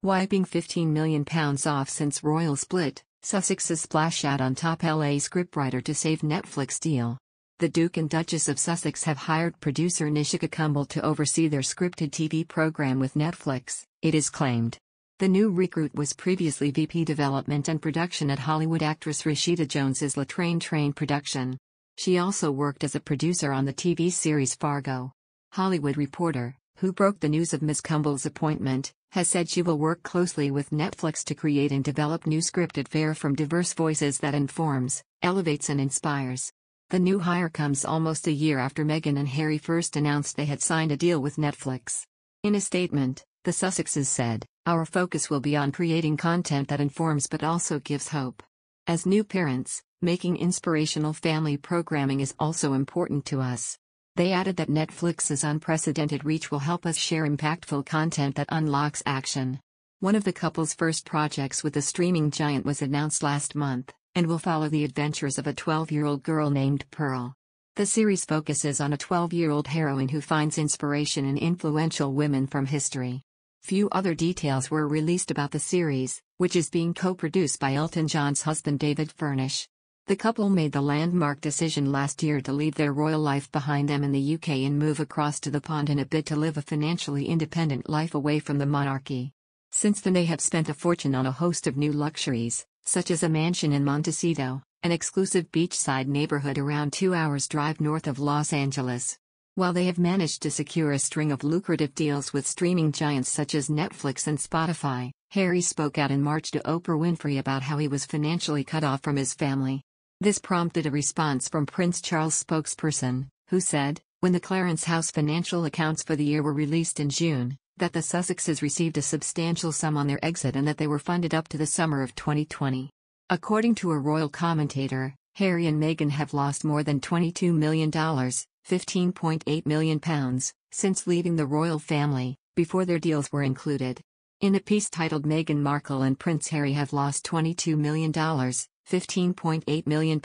Wiping £15 million off since royal split, Sussexes splash out on top LA scriptwriter to save Netflix deal. The Duke and Duchess of Sussex have hired producer Nishika Kumble to oversee their scripted TV program with Netflix, it is claimed. The new recruit was previously VP Development and Production at Hollywood actress Rashida Jones's La Train production. She also worked as a producer on the TV series Fargo. Hollywood Reporter, who broke the news of Ms. Kumble's appointment, has said she will work closely with Netflix to create and develop new scripted fare from diverse voices that informs, elevates and inspires. The new hire comes almost a year after Meghan and Harry first announced they had signed a deal with Netflix. In a statement, the Sussexes said, "Our focus will be on creating content that informs but also gives hope. As new parents, making inspirational family programming is also important to us." They added that Netflix's unprecedented reach will help us share impactful content that unlocks action. One of the couple's first projects with the streaming giant was announced last month, and will follow the adventures of a 12-year-old girl named Pearl. The series focuses on a 12-year-old heroine who finds inspiration in influential women from history. Few other details were released about the series, which is being co-produced by Elton John's husband David Furnish. The couple made the landmark decision last year to leave their royal life behind them in the UK and move across to the pond in a bid to live a financially independent life away from the monarchy. Since then they have spent a fortune on a host of new luxuries, such as a mansion in Montecito, an exclusive beachside neighborhood around 2 hours' drive north of Los Angeles. While they have managed to secure a string of lucrative deals with streaming giants such as Netflix and Spotify, Harry spoke out in March to Oprah Winfrey about how he was financially cut off from his family. This prompted a response from Prince Charles' spokesperson, who said, when the Clarence House financial accounts for the year were released in June, that the Sussexes received a substantial sum on their exit and that they were funded up to the summer of 2020. According to a royal commentator, Harry and Meghan have lost more than $22 million, £15.8 million, since leaving the royal family, before their deals were included. In a piece titled Meghan Markle and Prince Harry have lost $22 million, £15.8 million,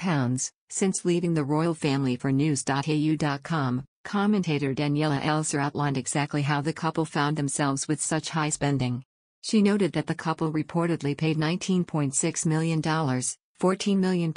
since leaving the royal family for news.au.com, commentator Daniela Elser outlined exactly how the couple found themselves with such high spending. She noted that the couple reportedly paid $19.6 million, £14 million,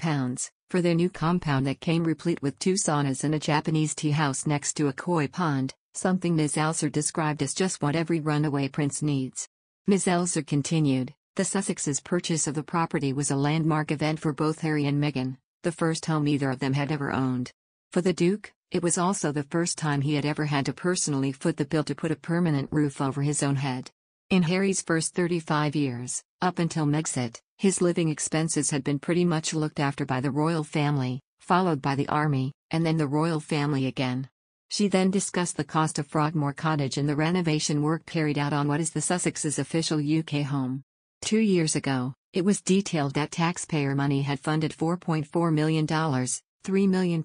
for their new compound that came replete with 2 saunas and a Japanese tea house next to a koi pond, something Ms. Elser described as just what every runaway prince needs. Ms. Elser continued, the Sussexes' purchase of the property was a landmark event for both Harry and Meghan, the first home either of them had ever owned. For the Duke, it was also the first time he had ever had to personally foot the bill to put a permanent roof over his own head. In Harry's first 35 years, up until Megxit, his living expenses had been pretty much looked after by the royal family, followed by the army, and then the royal family again. She then discussed the cost of Frogmore Cottage and the renovation work carried out on what is the Sussexes' official UK home. 2 years ago, it was detailed that taxpayer money had funded $4.4 million, £3 million,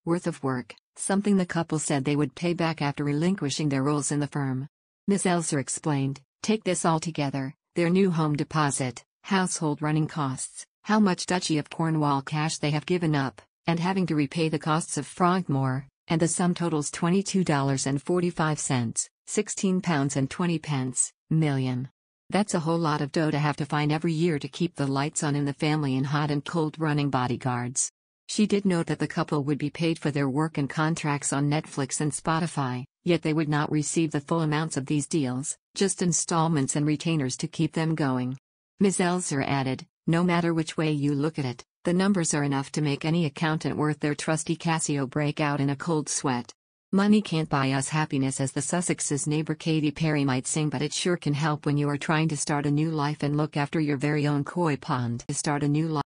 worth of work, something the couple said they would pay back after relinquishing their roles in the firm. Ms. Elser explained, take this all together, their new home deposit, household running costs, how much Duchy of Cornwall cash they have given up, and having to repay the costs of Frogmore, and the sum totals $22.45, £16.20 million. That's a whole lot of dough to have to find every year to keep the lights on in the family and hot and cold running bodyguards. She did note that the couple would be paid for their work and contracts on Netflix and Spotify, yet they would not receive the full amounts of these deals, just installments and retainers to keep them going. Ms. Elser added, no matter which way you look at it, the numbers are enough to make any accountant worth their trusty Casio break out in a cold sweat. Money can't buy us happiness, as the Sussexes' neighbor Katy Perry might sing, but it sure can help when you are trying to start a new life and look after your very own koi pond. To start a new life.